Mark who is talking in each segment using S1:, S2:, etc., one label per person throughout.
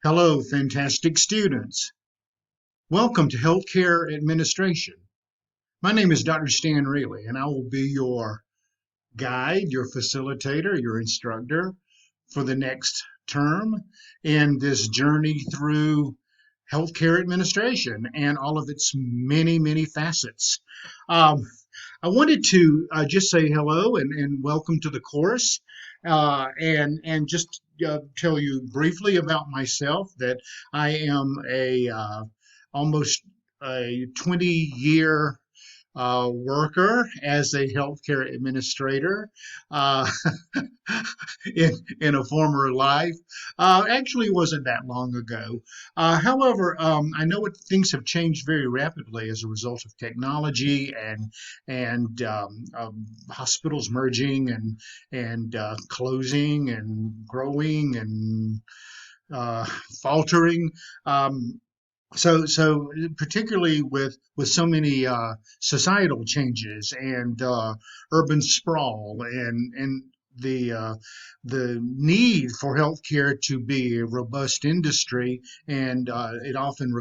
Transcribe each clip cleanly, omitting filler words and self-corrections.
S1: Hello, fantastic students. Welcome to Healthcare Administration. My name is Dr. Stan Reilly, and I will be your guide, your facilitator, your instructor for the next term in this journey through healthcare administration and all of its many, many facets. Um, I wanted to just say hello and welcome to the course, and just tell you briefly about myself that I am a almost a 20-year worker as a healthcare administrator uh, in a former life. Actually, wasn't that long ago. However, I know things have changed very rapidly as a result of technology and hospitals merging and closing and growing and uh, faltering. Um, so particularly with so many societal changes and urban sprawl and the need for healthcare to be a robust industry, and it often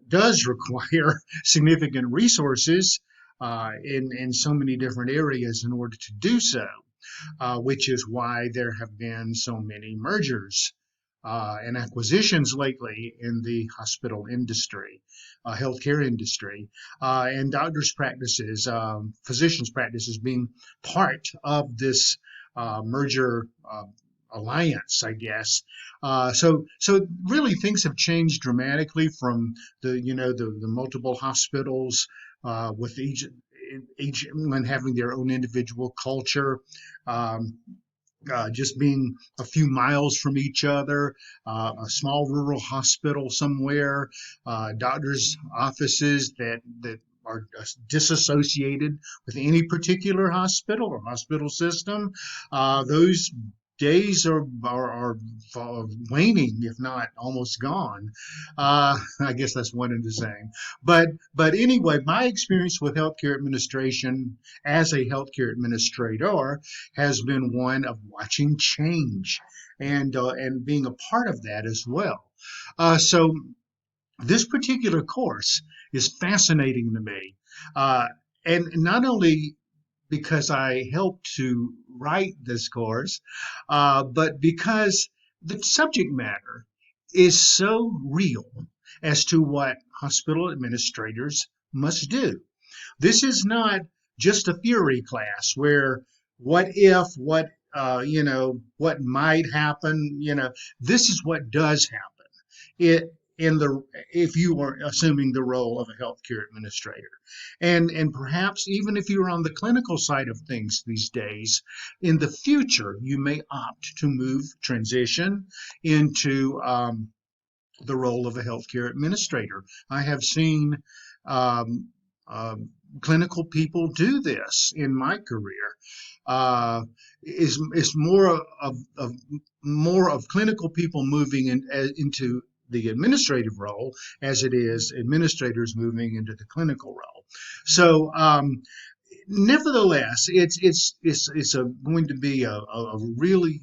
S1: does require significant resources in so many different areas in order to do so, which is why there have been so many mergers and acquisitions lately in the hospital industry, healthcare industry, and doctors' practices, physicians' practices being part of this merger alliance, I guess. So really things have changed dramatically from the multiple hospitals with each one having their own individual culture. Um, just being a few miles from each other, a small rural hospital somewhere, doctors' offices that are disassociated with any particular hospital or hospital system. Those days are waning, if not almost gone. I guess that's one and the same. But anyway, my experience with healthcare administration as a healthcare administrator has been one of watching change and being a part of that as well. So this particular course is fascinating to me, uh, and not only because I helped to write this course, but because the subject matter is so real as to what hospital administrators must do. This is not just a theory class where what if, what might happen. This is what does happen. It in the if you are assuming the role of a healthcare administrator, and perhaps even if you're on the clinical side of things these days, in the future you may opt to transition into the role of a healthcare administrator. I have seen um, uh, clinical people do this in my career. Is more of clinical people moving into the administrative role as it is administrators moving into the clinical role. So nevertheless, going to be a really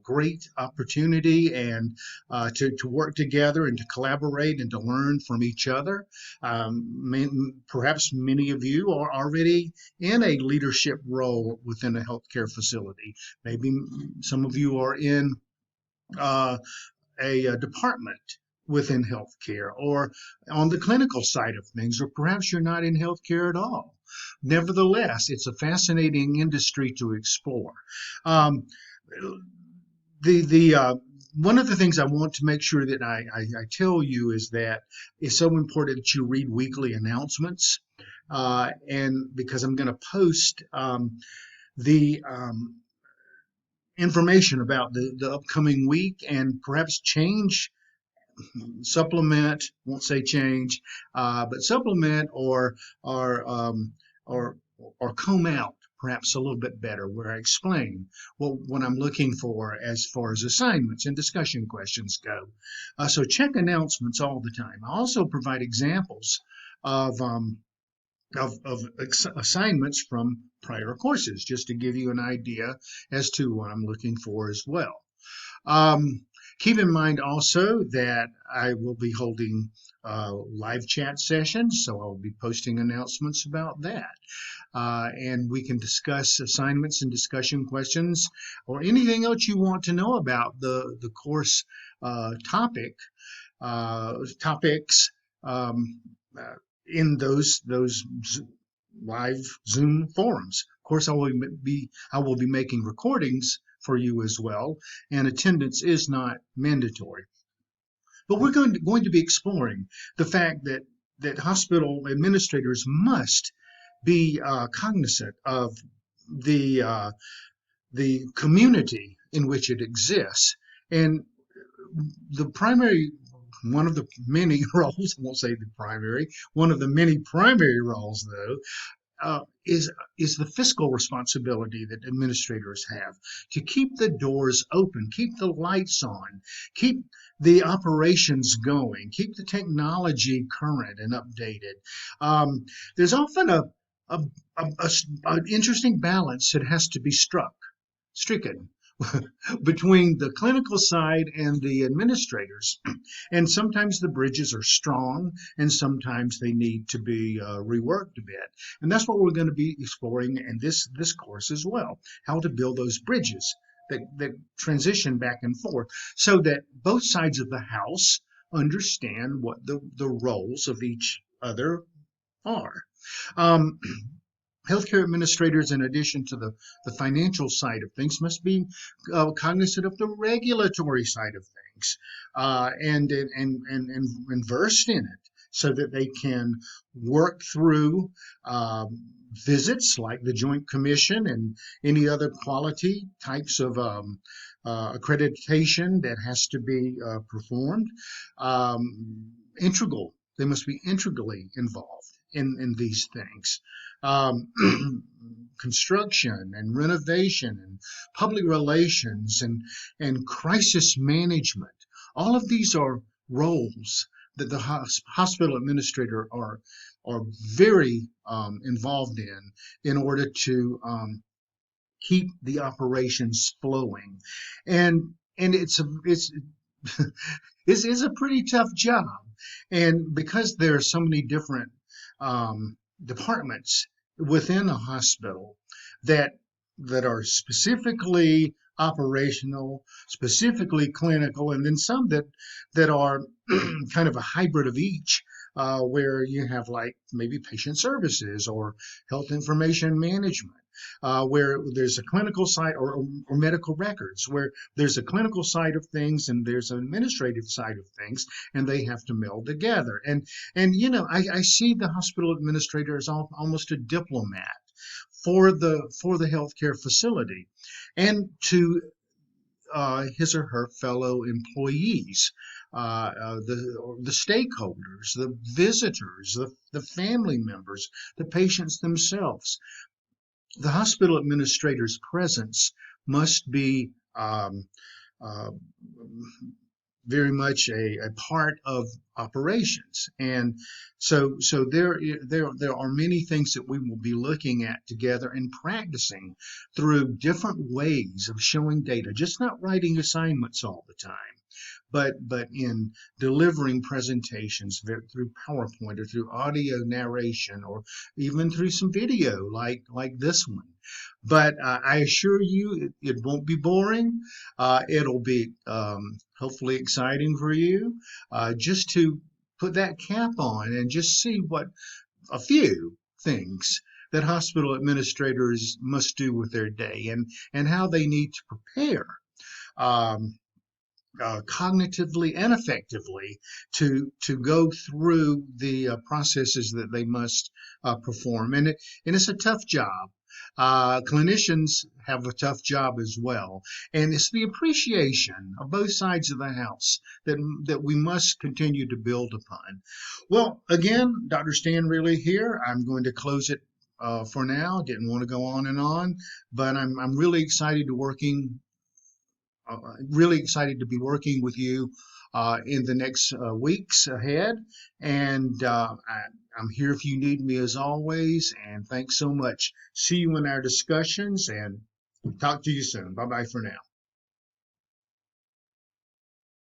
S1: great opportunity and to work together and to collaborate and to learn from each other. Perhaps many of you are already in a leadership role within a healthcare facility. Maybe some of you are in uh, a department within healthcare or on the clinical side of things, or perhaps you're not in healthcare at all. Nevertheless, it's a fascinating industry to explore. Um, the One of the things I want to make sure that I tell you is that it's so important that you read weekly announcements, and because I'm going to post the information about the upcoming week and perhaps change, supplement, won't say change, but supplement or or or comb out perhaps a little bit better, where I explain what I'm looking for as far as assignments and discussion questions go. So check announcements all the time. I also provide examples of assignments from prior courses, just to give you an idea as to what I'm looking for as well. Um, Keep in mind also that I will be holding live chat sessions, so I'll be posting announcements about that. And we can discuss assignments and discussion questions or anything else you want to know about the course topic topics uh, in those live Zoom forums. Of course, I will be making recordings for you as well, and attendance is not mandatory. But we're going to be exploring the fact that hospital administrators must be cognizant of the uh, the community in which it exists, and the primary one of the many roles, I won't say the primary, one of the many primary roles, though, is the fiscal responsibility that administrators have to keep the doors open, keep the lights on, keep the operations going, keep the technology current and updated. There's often a, an interesting balance that has to be stricken between the clinical side and the administrators. And sometimes the bridges are strong, and sometimes they need to be reworked a bit. And that's what we're going to be exploring in this course as well, how to build those bridges that transition back and forth so that both sides of the house understand what the roles of each other are. Um, Healthcare administrators, in addition to the financial side of things, must be cognizant of the regulatory side of things and versed in it so that they can work through visits like the Joint Commission and any other quality types of accreditation that has to be performed. Integral, they must be integrally involved in these things. Um, Construction and renovation and public relations and crisis management. All of these are roles that the hospital administrator are very involved in order to keep the operations flowing. And it's it's a pretty tough job. And because there are so many different departments within a hospital that are specifically operational, specifically clinical, and then some that are kind of a hybrid of each, where you have like maybe patient services or health information management. Where there's a clinical side or medical records, where there's a clinical side of things and there's an administrative side of things, and they have to meld together. And you know, I see the hospital administrator as almost a diplomat for the healthcare facility, and to his or her fellow employees, the stakeholders, the visitors, the family members, the patients themselves. The hospital administrator's presence must be uh, very much a part of operations. And so there are many things that we will be looking at together and practicing through different ways of showing data, just not writing assignments all the time, but in delivering presentations through PowerPoint or through audio narration or even through some video like this one. But I assure you, it won't be boring. It'll be hopefully exciting for you, just to put that cap on and just see what a few things that hospital administrators must do with their day and how they need to prepare. Um, Cognitively and effectively to go through the processes that they must perform, and it's a tough job. Clinicians have a tough job as well, and it's the appreciation of both sides of the house that we must continue to build upon. Well, again, Dr. Stan Riley here. I'm going to close it for now. Didn't want to go on and on, but I'm really excited to be working with you in the next weeks ahead. And I'm here if you need me as always. And thanks so much. See you in our discussions and talk to you soon. Bye bye for now.